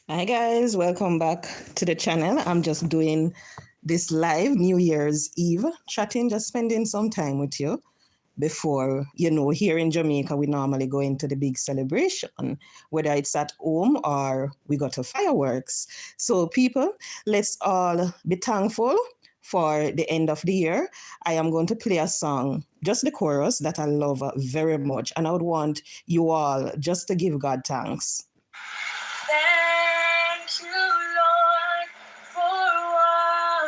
Hi guys, welcome back to the channel. I'm just doing this live New Year's Eve chatting, just spending some time with you before, here in Jamaica, we normally go into the big celebration, whether it's at home or we go to fireworks. So people, let's all be thankful for the end of the year. I am going to play a song, just the chorus that I love very much. And I would want you all just to give God thanks. Thank you, Lord, for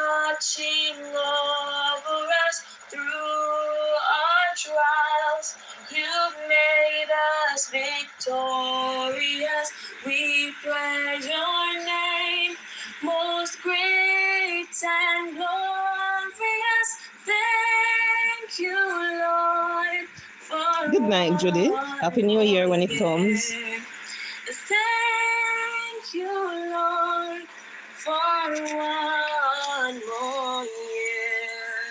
watching over us through our trials. You've made us victorious. We praise your name, most great and glorious. Thank you, Lord, for good night, Judy. Happy New Year when it comes. Thank you, Lord, for one more year.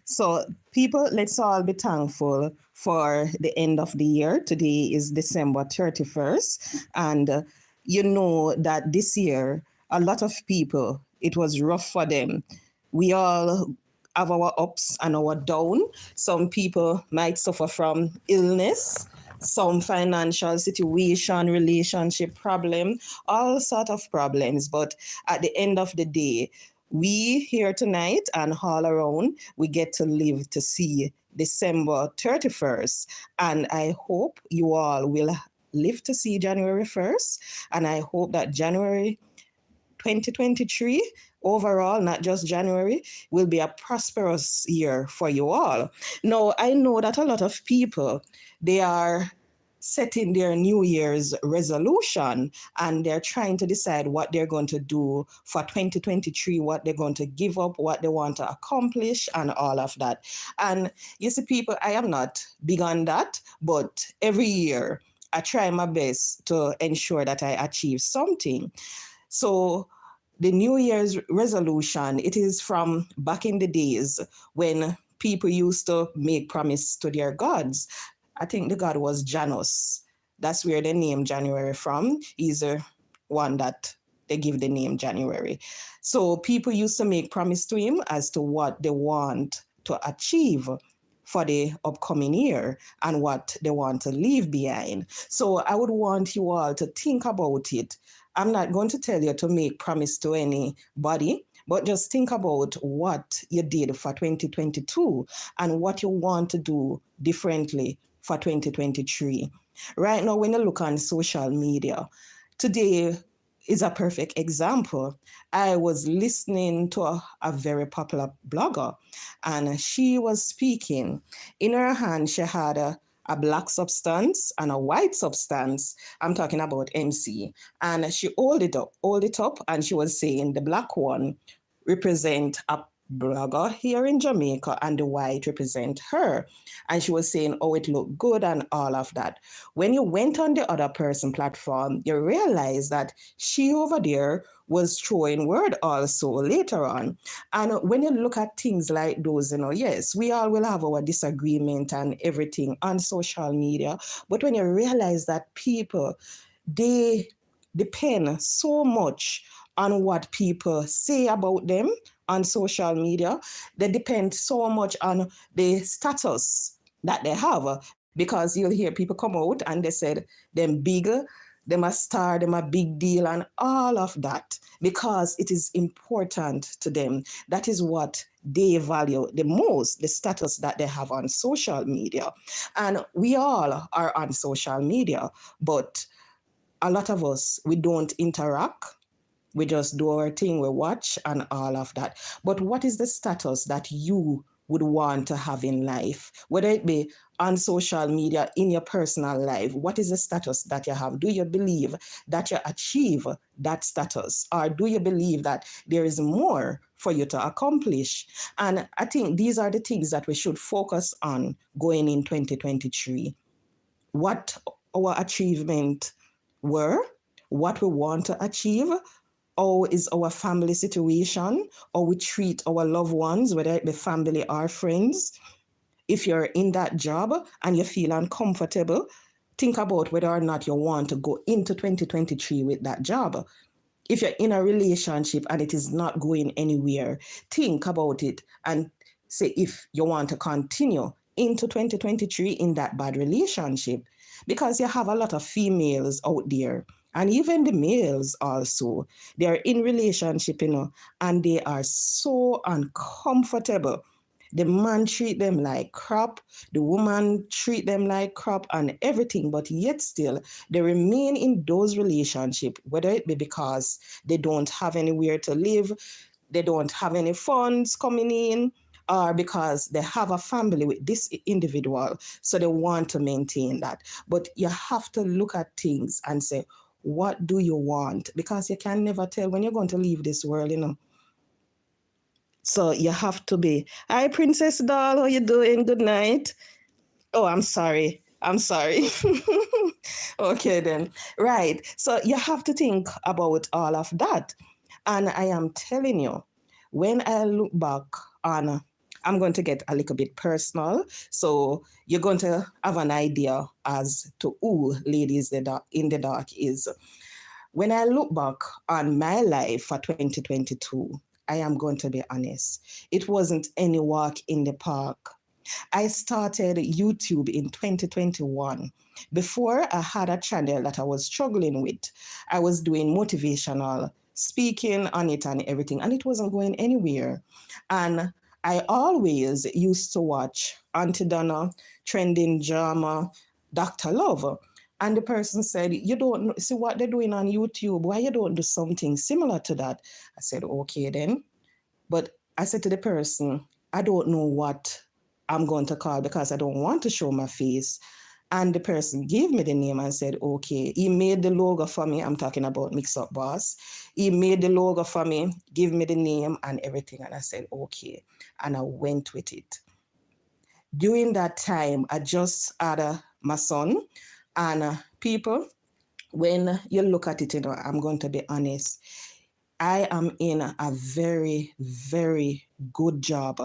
So, people, let's all be thankful for the end of the year. Today is December 31st. And you know that this year, a lot of people, it was rough for them. We all have our ups and our down. Some people might suffer from illness, some financial situation, relationship problem, all sort of problems. But at the end of the day, we here tonight and all around, we get to live to see December 31st. And I hope you all will live to see January 1st. And I hope that January 2023 overall, not just January, will be a prosperous year for you all. Now, I know that a lot of people, they are setting their New Year's resolution and they're trying to decide what they're going to do for 2023, what they're going to give up, what they want to accomplish, and all of that. And you see, people, I am not big on that, but every year I try my best to ensure that I achieve something. So the New Year's resolution, it is from back in the days when people used to make promise to their gods. I think the god was Janus. That's where the name January from. He's a one that they give the name January. So people used to make promise to him as to what they want to achieve for the upcoming year and what they want to leave behind. So I would want you all to think about it. I'm not going to tell you to make promise to anybody, but just think about what you did for 2022 and what you want to do differently for 2023. Right now, when you look on social media, today is a perfect example. I was listening to a very popular blogger, and she was speaking. In her hand, she had a black substance and a white substance. I'm talking about MC. And she hold it up, and she was saying the black one represent a blogger here in Jamaica and the white represent her. And she was saying, oh, it looked good and all of that. When you went on the other person platform, you realize that she over there was throwing word also later on. And when you look at things like those, yes, we all will have our disagreement and everything on social media. But when you realize that people, they depend so much on what people say about them on social media. They depend so much on the status that they have because you'll hear people come out and they said them big, them a star, them a big deal and all of that because it is important to them. That is what they value the most, the status that they have on social media. And we all are on social media, but a lot of us, we don't interact. We just do our thing, we watch and all of that. But what is the status that you would want to have in life? Whether it be on social media, in your personal life, what is the status that you have? Do you believe that you achieve that status? Or do you believe that there is more for you to accomplish? And I think these are the things that we should focus on going in 2023. What our achievement were, what we want to achieve, how is our family situation, how we treat our loved ones, whether it be family or friends. If you're in that job and you feel uncomfortable, think about whether or not you want to go into 2023 with that job. If you're in a relationship and it is not going anywhere, think about it and say if you want to continue into 2023 in that bad relationship. Because you have a lot of females out there, and even the males also, they are in relationship, and they are so uncomfortable. The man treat them like crap, the woman treat them like crap and everything, but yet still they remain in those relationships, whether it be because they don't have anywhere to live, they don't have any funds coming in, or because they have a family with this individual, so they want to maintain that. But you have to look at things and say, what do you want? Because you can never tell when you're going to leave this world. So you have to be, hi, Princess Doll, how you doing? Good night. Oh, I'm sorry. Okay, then. Right. So you have to think about all of that. And I am telling you, when I look back on, I'm going to get a little bit personal. So you're going to have an idea as to who Ladies in the Dark is. When I look back on my life for 2022, I am going to be honest. It wasn't any walk in the park. I started YouTube in 2021. Before, I had a channel that I was struggling with. I was doing motivational speaking on it and everything, and it wasn't going anywhere. And I always used to watch Auntie Donna, Trending Drama, Dr. Love. And the person said, you don't see what they're doing on YouTube. Why you don't do something similar to that? I said, okay then. But I said to the person, I don't know what I'm going to call because I don't want to show my face. And the person gave me the name and said, okay. He made the logo for me. I'm talking about Mix Up Boss. He made the logo for me, give me the name and everything. And I said, okay. And I went with it. During that time, I just had my son. And people, when you look at it, I'm going to be honest, I am in a very, very good job.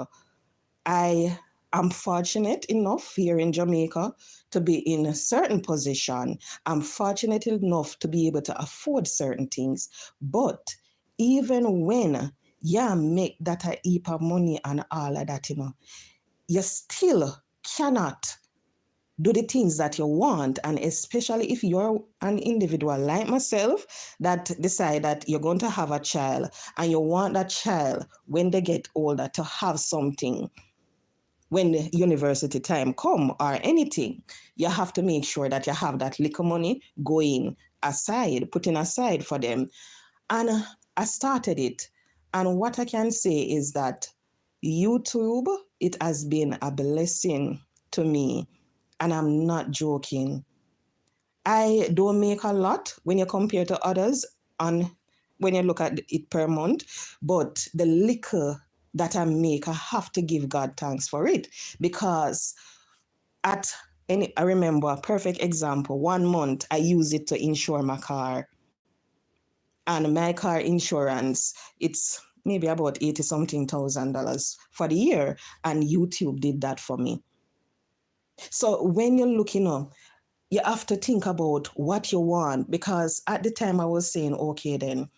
I am fortunate enough here in Jamaica to be in a certain position. I'm fortunate enough to be able to afford certain things. But even when you make that a heap of money and all of that, you still cannot do the things that you want. And especially if you're an individual like myself that decide that you're going to have a child and you want that child when they get older to have something when the university time come or anything, you have to make sure that you have that little money going aside, putting aside for them. And I started it. And what I can say is that YouTube, it has been a blessing to me. And I'm not joking. I don't make a lot when you compare to others and when you look at it per month, but the little that I make, I have to give God thanks for it because I remember a perfect example. 1 month, I use it to insure my car. And my car insurance, it's maybe about 80 something $1,000 for the year. And YouTube did that for me. So when you're looking up, you have to think about what you want because at the time I was saying, okay, then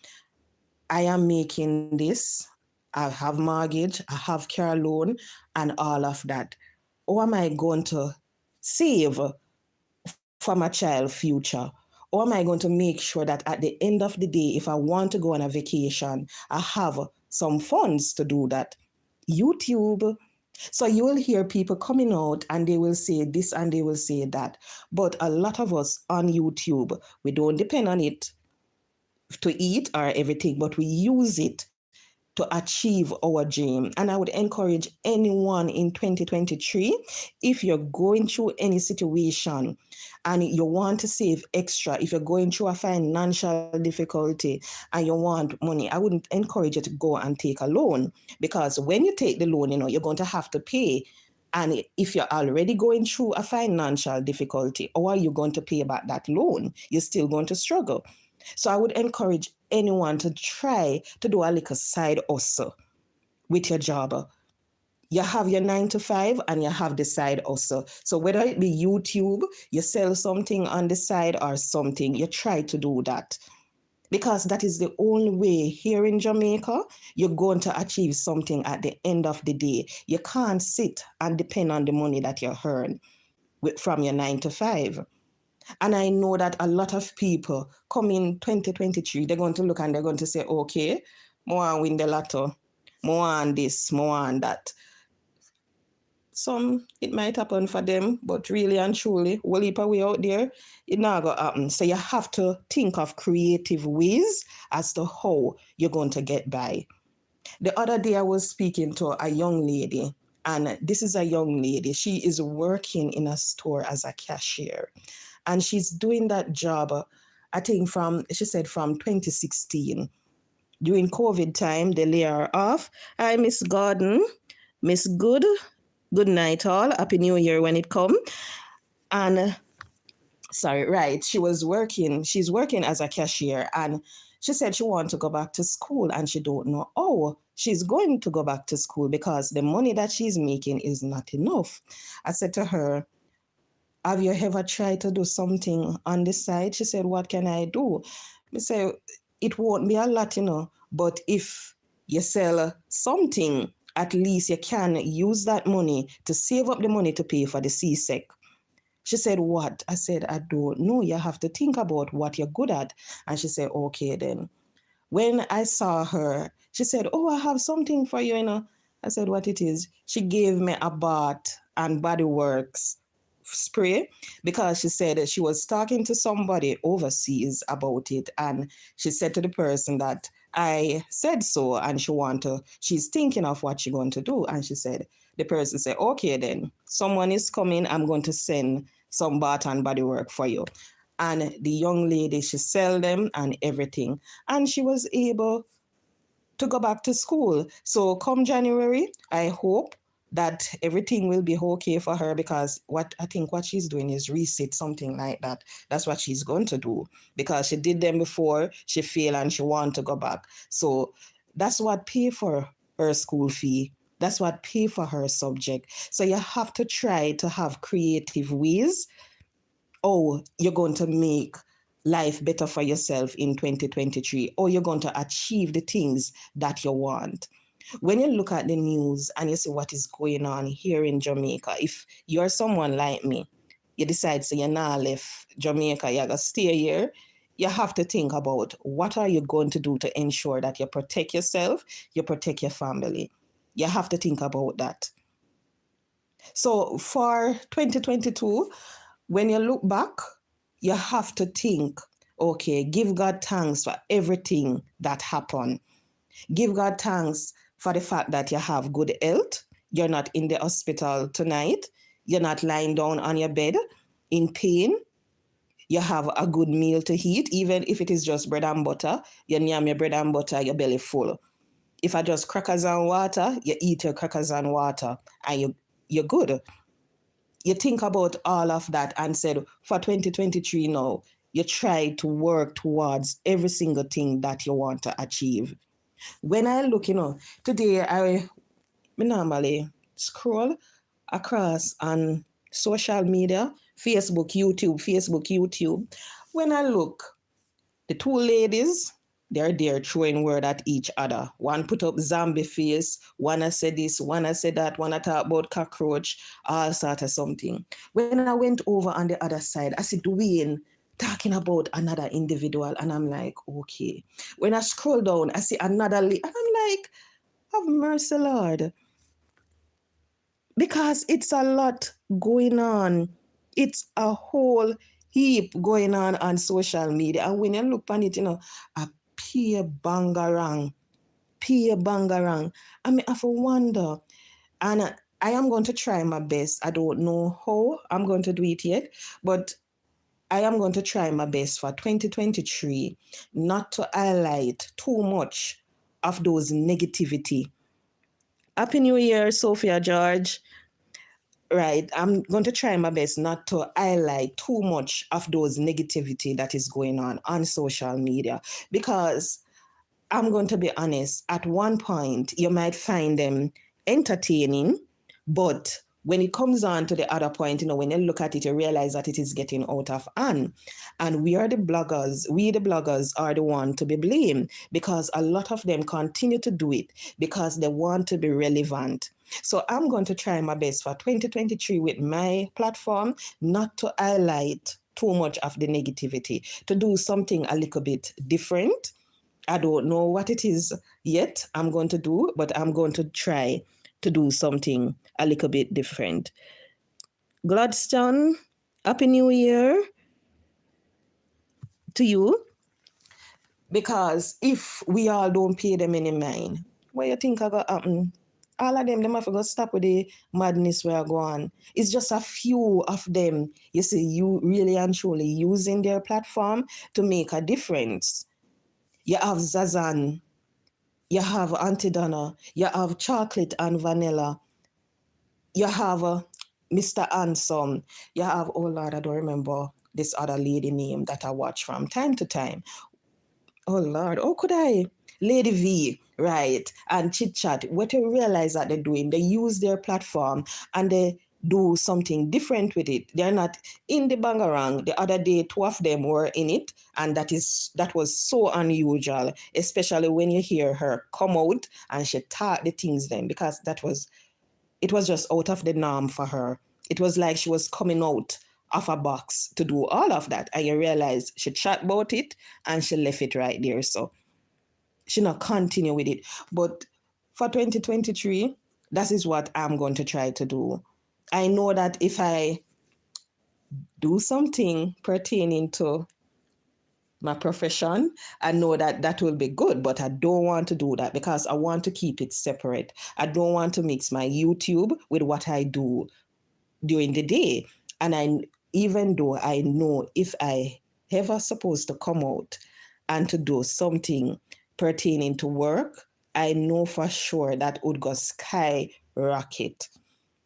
I am making this. I have mortgage, I have car loan and all of that. How am I going to save for my child's future? Or am I going to make sure that at the end of the day, if I want to go on a vacation, I have some funds to do that? YouTube. So you will hear people coming out and they will say this and they will say that. But a lot of us on YouTube, we don't depend on it to eat or everything, but we use it to achieve our dream. And I would encourage anyone in 2023, if you're going through any situation and you want to save extra, if you're going through a financial difficulty and you want money, I wouldn't encourage you to go and take a loan because when you take the loan, you're going to have to pay. And if you're already going through a financial difficulty, how are you going to pay back that loan? You're still going to struggle. So I would encourage anyone to try to do a little side hustle with your job. You have your 9 to 5 and you have the side hustle. So whether it be YouTube, you sell something on the side or something, you try to do that. Because that is the only way here in Jamaica, you're going to achieve something at the end of the day. You can't sit and depend on the money that you earn from your 9 to 5. And I know that a lot of people come in 2023, they're going to look and they're going to say, okay, more and win the lotto, more on this, more on that. Some, it might happen for them, but really and truly, whole heap of way out there, it not going to happen. So you have to think of creative ways as to how you're going to get by. The other day I was speaking to a young lady, and this is a young lady. She is working in a store as a cashier, and she's doing that job, I think she said from 2016. During COVID time, they lay her off. Hi, Miss Gordon. Miss Good. Good night, all. Happy New Year when it come. And she's working as a cashier, and she said she wants to go back to school and she don't know how she's going to go back to school because the money that she's making is not enough. I said to her, have you ever tried to do something on the side? She said, what can I do? I said, it won't be a lot, but if you sell something, at least you can use that money to save up the money to pay for the CSEC. She said, what? I said, I don't know. You have to think about what you're good at. And she said, okay, then. When I saw her, she said, oh, I have something for you, I said, what it is? She gave me a Bath and Body Works spray because she said that she was talking to somebody overseas about it. And she said to the person that I said so, and she's thinking of what she's going to do. And the person said, okay, then someone is coming. I'm going to send some Bath and Body Work for you. And the young lady, she sell them and everything. And she was able to go back to school. So come January, I hope that everything will be okay for her, because what she's doing is resit, something like that. That's what she's going to do, because she did them before, she failed, and she wants to go back. So that's what pay for her school fee. That's what pay for her subject. So you have to try to have creative ways. You're going to make life better for yourself in 2023, or you're going to achieve the things that you want. When you look at the news and you see what is going on here in Jamaica, if you're someone like me, you decide you're not left Jamaica, you're going to stay here, you have to think about what are you going to do to ensure that you protect yourself, you protect your family. You have to think about that. So for 2022, when you look back, you have to think, okay, give God thanks for everything that happened. Give God thanks for the fact that you have good health. You're not in the hospital tonight. You're not lying down on your bed in pain. You have a good meal to eat, even if it is just bread and butter. You yam your bread and butter, your belly full. If I just crackers and water, you eat your crackers and water, and you're good. You think about all of that and said, for 2023 now, you try to work towards every single thing that you want to achieve. When I look, today I normally scroll across on social media, Facebook, YouTube. When I look, the two ladies, they're there throwing word at each other. One put up zombie face, one I said this, one I said that, one I talk about cockroach, all sort of something. When I went over on the other side, I see Dwayne talking about another individual, and I'm like, okay. When I scroll down, I see another and I'm like, have mercy, Lord. Because it's a lot going on. It's a whole heap going on social media. And when you look on it, a pure bangarang. I mean, I have to wonder. And I am going to try my best. I don't know how I'm going to do it yet, but I am going to try my best for 2023 not to highlight too much of those negativity. Happy New Year, Sophia George. Right, I'm going to try my best not to highlight too much of those negativity that is going on social media, because I'm going to be honest, at one point you might find them entertaining, but when it comes on to the other point, when you look at it, you realize that it is getting out of hand. And we the bloggers are the one to be blamed, because a lot of them continue to do it because they want to be relevant. So I'm going to try my best for 2023 with my platform, not to highlight too much of the negativity, to do something a little bit different. I don't know what it is yet I'm going to do, but I'm going to try to do something a little bit different. Gladstone, Happy New Year to you. Because if we all don't pay them any mind, what you think are going to happen? All of them have to go stop with the madness where I go on. It's just a few of them, you see, you really and truly using their platform to make a difference. You have Zazan, you have Auntie Donna, you have Chocolate and Vanilla, you have Mr. Anson, you have, oh Lord, I don't remember this other lady name that I watch from time to time. Oh Lord, oh could I? Lady V, right, and Chit Chat. What you realize that they're doing, they use their platform and they do something different with it. They're not in the bangarang. The other day, two of them were in it, and that was so unusual, especially when you hear her come out and she taught the things then, because it was just out of the norm for her. It was like she was coming out of a box to do all of that. And you realize she chat about it and she left it right there. So she not continue with it. But for 2023, that is what I'm going to try to do. I know that if I do something pertaining to my profession, I know that will be good, but I don't want to do that because I want to keep it separate. I don't want to mix my YouTube with what I do during the day. And even though I know if I ever supposed to come out and to do something pertaining to work, I know for sure that would go skyrocket.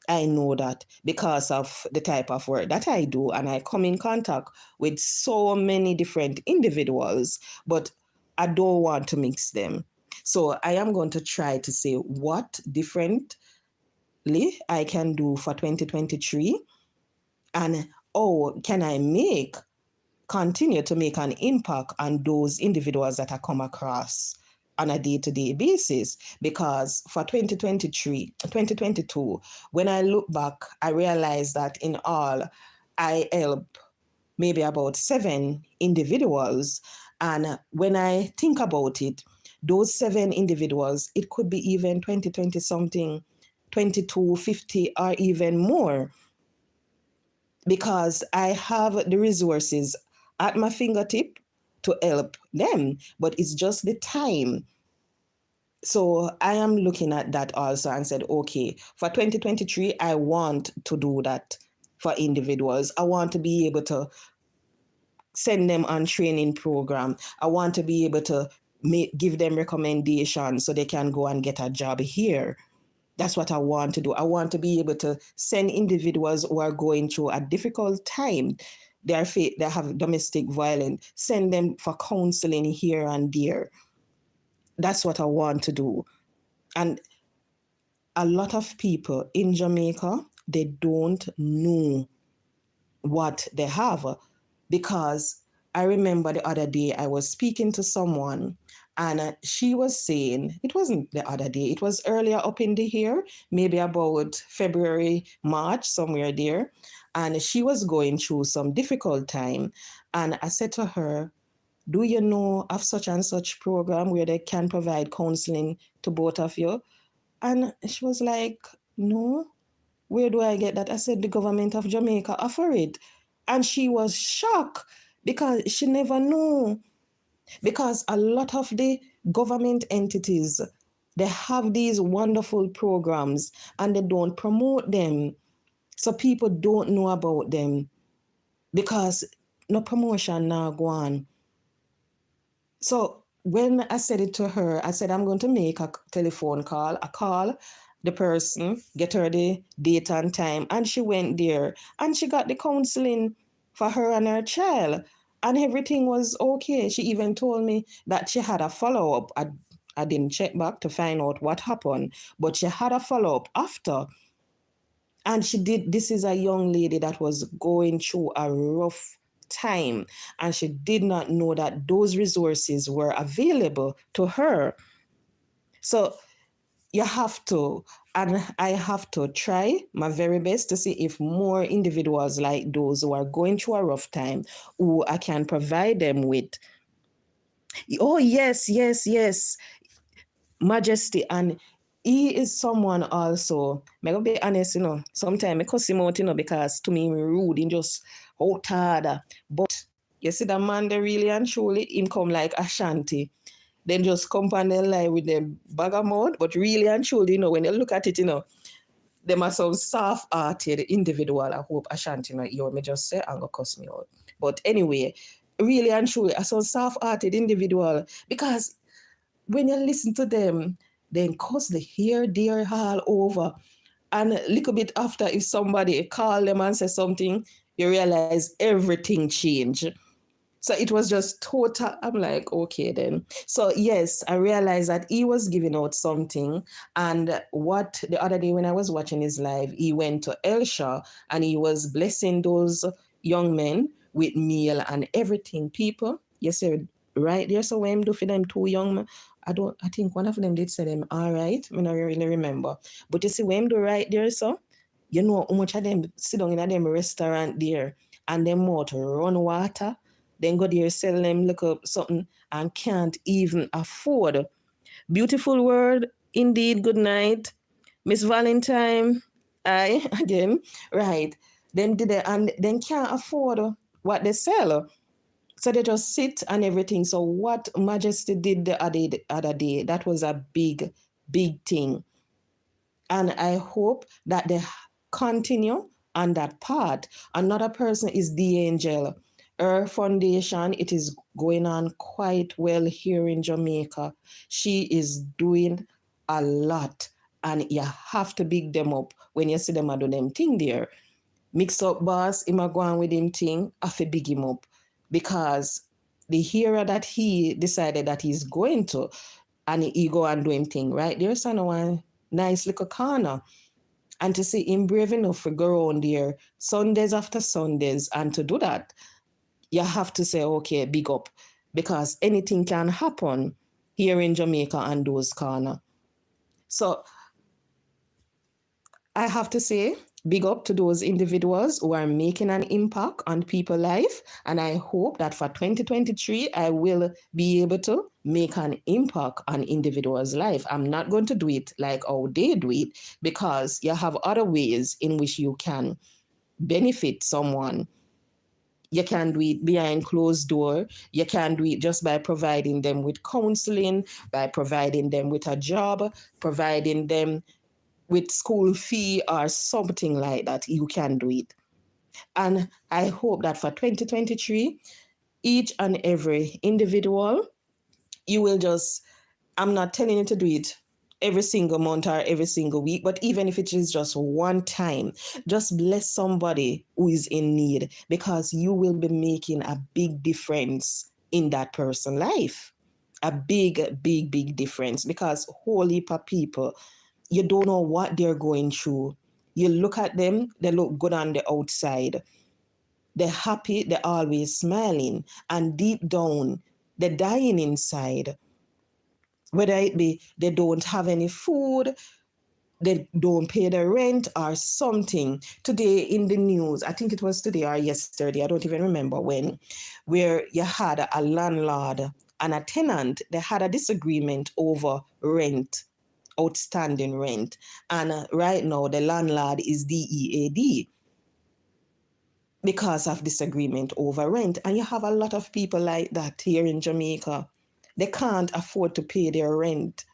I know that because of the type of work that I do, and I come in contact with so many different individuals, but I don't want to mix them. So I am going to try to say what differently I can do for 2023, and can I continue to make an impact on those individuals that I come across on a day-to-day basis. Because for 2022, when I look back, I realized that in all, I help maybe about 7 individuals. And when I think about it, those 7 individuals, it could be even 20 something, 22, 50, or even more. Because I have the resources at my fingertip to help them, but it's just the time. So I am looking at that also and said, okay, for 2023, I want to do that for individuals. I want to be able to send them on training program. I want to be able to give them recommendations so they can go and get a job here. That's what I want to do. I want to be able to send individuals who are going through a difficult time. They have domestic violence, send them for counseling here and there. That's what I want to do. And a lot of people in Jamaica, they don't know what they have, because I remember the other day I was speaking to someone and she was saying, it wasn't the other day, it was earlier up in the year, maybe about February, March, somewhere there. And she was going through some difficult time. And I said to her, do you know of such and such program where they can provide counseling to both of you? And she was like, no, where do I get that? I said, the government of Jamaica offer it. And she was shocked because she never knew. Because a lot of the government entities, they have these wonderful programs and they don't promote them. So people don't know about them because no promotion now go on. So when I said it to her, I said, I'm going to make a telephone call. I call the person, get her the date and time. And she went there and she got the counseling for her and her child. And everything was okay. She even told me that she had a follow-up I didn't check back to find out what happened, but she had a follow-up after. And this is a young lady that was going through a rough time, and she did not know that those resources were available to her. So you have to, and I have to try my very best to see if more individuals like those who are going through a rough time, who I can provide them with. Oh, yes, Majesty. And he is someone also, I'm going to be honest, sometimes I cuss him out, because to me, he's rude and just out hard. But you see the man, they really and truly, him come like Ashanti. Then just come on the line with them bag of mouth. But really and truly, when you look at it, them are some soft-hearted individual. I hope Ashanti, you may just say, I'm going to cuss me out. But anyway, really and truly, a some soft-hearted individual, because when you listen to them, then cause the hair there all over. And a little bit after, if somebody call them and say something, you realize everything changed. So it was just total. I'm like, okay then. So yes, I realized that he was giving out something. And what the other day when I was watching his live, he went to Elsha and he was blessing those young men with meal and everything. People, yes, sir, right there. So when do for them two young men, I think one of them did say them, all right. I don't really remember. But you see, when do right there, so you know how much of them sit down in them restaurant there and them mouth run water. Then go there, sell them, look up something, and can't even afford. Beautiful word, indeed. Good night, Miss Valentine. I again, right? Then did they and then can't afford what they sell, so they just sit and everything. So what Majesty did the other day, that was a big, big thing, and I hope that they continue on that path. Another person is the Angel. Her foundation, it is going on quite well here in Jamaica. She is doing a lot, and you have to big them up when you see them do them thing there. Mix up boss, him a go on with him thing, I have to big him up, because the hero that he decided that he's going to, and he go and do him thing, right? There's one nice little corner. And to see him brave enough to go around there Sundays after Sundays, and to do that, you have to say, okay, big up, because anything can happen here in Jamaica and those corner. So I have to say, big up to those individuals who are making an impact on people's life. And I hope that for 2023, I will be able to make an impact on individuals' life. I'm not going to do it like how they do it, because you have other ways in which you can benefit someone. You can do it behind closed door. You can do it just by providing them with counseling, by providing them with a job, providing them with school fee or something like that. You can do it. And I hope that for 2023, each and every individual, you will just, I'm not telling you to do it every single month or every single week, but even if it is just one time, just bless somebody who is in need, because you will be making a big difference in that person's life. A big, big, big difference, because whole heap of people, you don't know what they're going through. You look at them, they look good on the outside. They're happy, they're always smiling, and deep down, they're dying inside. Whether it be they don't have any food, they don't pay the rent or something. Today in the news, I think it was today or yesterday, I don't even remember when, where you had a landlord and a tenant, they had a disagreement over rent, outstanding rent. And right now, the landlord is DEAD because of disagreement over rent. And you have a lot of people like that here in Jamaica. They can't afford to pay their rent.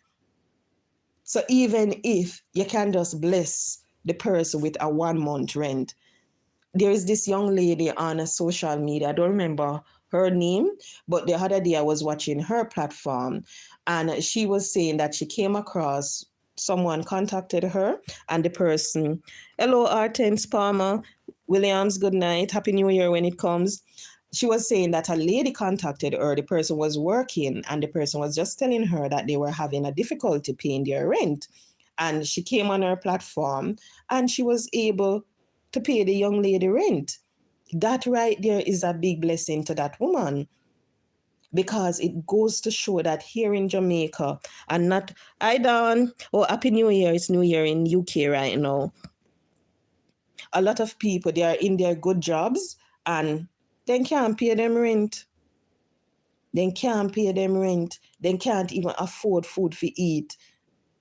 So even if you can just bless the person with a 1 month rent, there is this young lady on a social media, I don't remember her name, but the other day I was watching her platform, and she was saying that she came across, someone contacted her, and the person, hello, Hortense Palmer Williams, good night, Happy New Year when it comes. she was saying that a lady contacted her. The person was working, and the person was just telling her that they were having a difficulty paying their rent. And she came on her platform, and she was able to pay the young lady rent. That right there is a big blessing to that woman, because it goes to show that here in Jamaica, and not, I done, oh, Happy New Year, it's New Year in UK right now. A lot of people, they are in their good jobs and they can't pay them rent. They can't pay them rent. They can't even afford food to eat.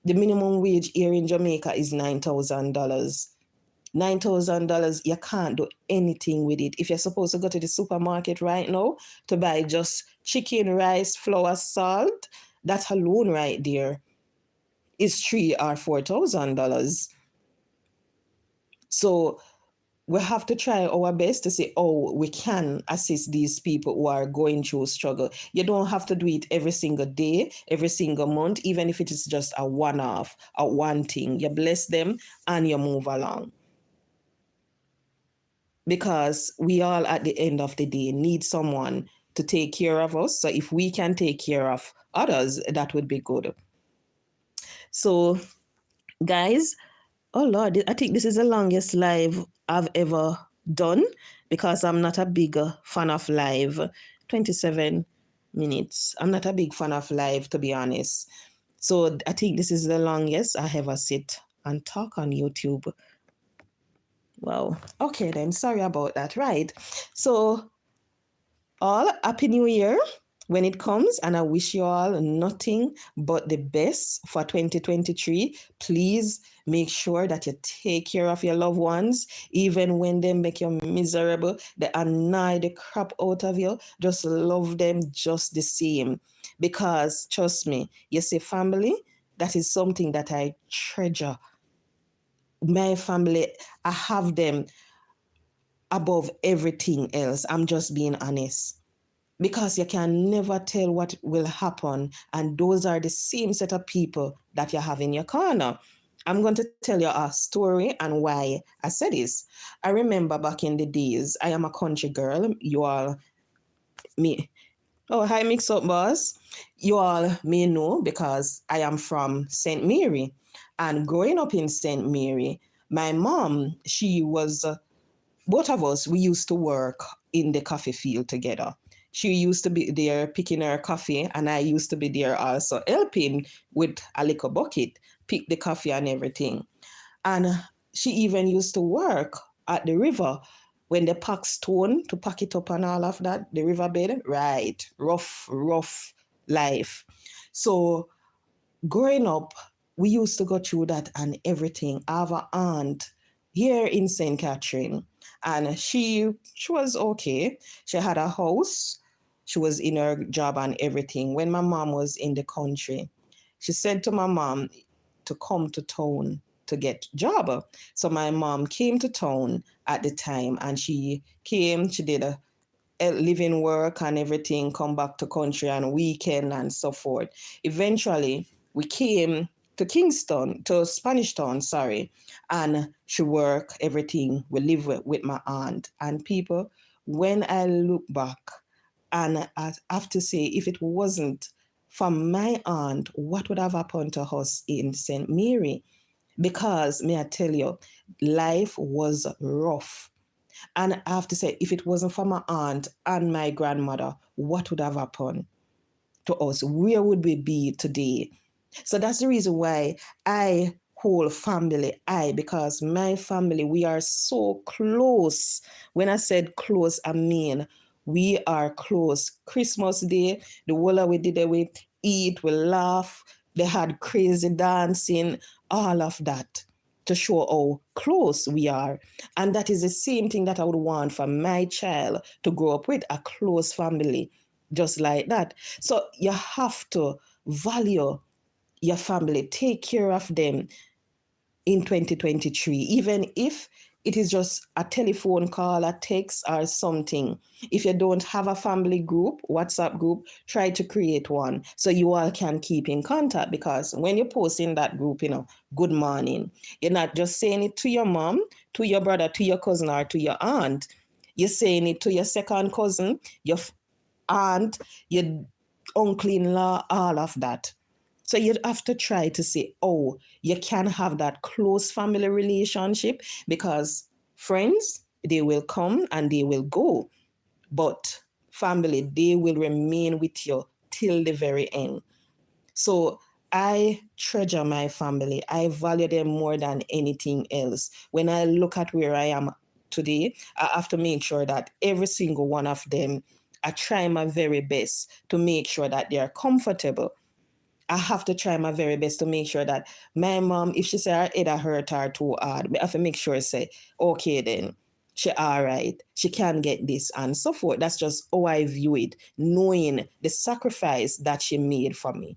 The minimum wage here in Jamaica is $9,000. $9,000, you can't do anything with it. If you're supposed to go to the supermarket right now to buy just chicken, rice, flour, salt, that alone right there is $3,000 or $4,000. So we have to try our best to say, oh, we can assist these people who are going through struggle. You don't have to do it every single day, every single month, even if it is just a one-off, a one thing. You bless them and you move along. Because we all, at the end of the day, need someone to take care of us. So if we can take care of others, that would be good. So, guys, oh Lord, I think this is the longest live I've ever done, because I'm not a big fan of live. 27 minutes. I'm not a big fan of live, to be honest. So I think this is the longest I ever sit and talk on YouTube. Wow. Okay then, sorry about that. Right. So, all Happy New Year when it comes, and I wish you all nothing but the best for 2023. Please make sure that you take care of your loved ones, even when they make you miserable, they annoy the crap out of you. Just love them just the same, because trust me, you see, family, that is something that I treasure. My family, I have them above everything else. I'm just being honest, because you can never tell what will happen, and those are the same set of people that you have in your corner. I'm going to tell you a story and why I said this. I remember back in the days, I am a country girl. You all me. Oh, hi, Mix Up Boss. You all may know, because I am from St. Mary. And growing up in St. Mary, my mom, she was, both of us, we used to work in the coffee field together. She used to be there picking her coffee, and I used to be there also helping with a little bucket, pick the coffee and everything. And she even used to work at the river when they pack stone to pack it up and all of that, the riverbed. Right. Rough life. So growing up, we used to go through that and everything. I have an aunt here in St. Catherine, and she was okay. She had a house. She was in her job and everything. When my mom was in the country, she said to my mom to come to town to get job. So my mom came to town at the time, and she came, she did a living work and everything, come back to country on weekend and so forth. Eventually, we came to Kingston, to Spanish Town, sorry, and she work, everything. We live with my aunt. And people, when I look back, and I have to say, if it wasn't for my aunt, what would have happened to us in St. Mary? Because, may I tell you, life was rough. And I have to say, if it wasn't for my aunt and my grandmother, what would have happened to us? Where would we be today? So that's the reason why I whole family, because my family, we are so close. When I said close, I mean we are close. Christmas Day, the whole we did it, we eat, we laugh. They had crazy dancing, all of that, to show how close we are. And that is the same thing that I would want for my child to grow up with, a close family, just like that. So you have to value your family, take care of them in 2023, even if it is just a telephone call, a text, or something. If you don't have a family group, WhatsApp group, try to create one so you all can keep in contact. Because when you post in that group, good morning, you're not just saying it to your mom, to your brother, to your cousin, or to your aunt. You're saying it to your second cousin, your aunt, your uncle-in-law, all of that. So you'd have to try to say, oh, you can have that close family relationship, because friends, they will come and they will go, but family, they will remain with you till the very end. So I treasure my family. I value them more than anything else. When I look at where I am today, I have to make sure that every single one of them, I try my very best to make sure that they are comfortable. I have to try my very best to make sure that my mom, if she say her head hurt her too hard, I have to make sure I say, okay then, she all right, she can get this and so forth. That's just how I view it, knowing the sacrifice that she made for me.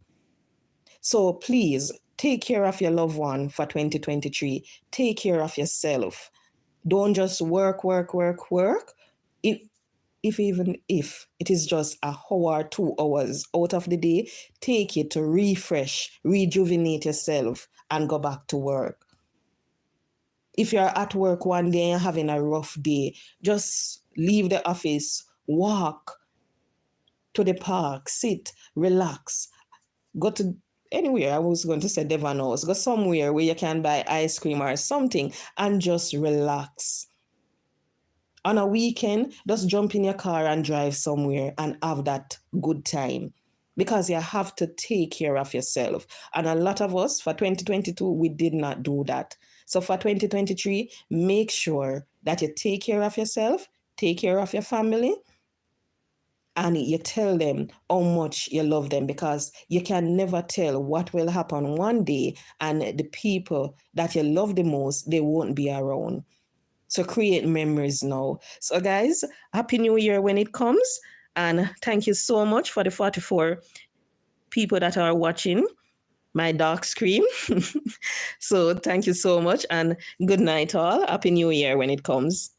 So please take care of your loved one for 2023. Take care of yourself. Don't just work, work, work, work. If even if it is just a hour, 2 hours out of the day, take it to refresh, rejuvenate yourself, and go back to work. If you're at work one day and you're having a rough day, just leave the office, walk to the park, sit, relax, go to anywhere. I was going to say Devon House. Go somewhere where you can buy ice cream or something and just relax. On a weekend, just jump in your car and drive somewhere and have that good time, because you have to take care of yourself. And a lot of us for 2022, we did not do that. So for 2023, make sure that you take care of yourself, take care of your family, and you tell them how much you love them, because you can never tell what will happen one day and the people that you love the most, they won't be around. So create memories now. So guys, Happy New Year when it comes. And thank you so much for the 44 people that are watching my dark screen. So thank you so much and good night all. Happy New Year when it comes.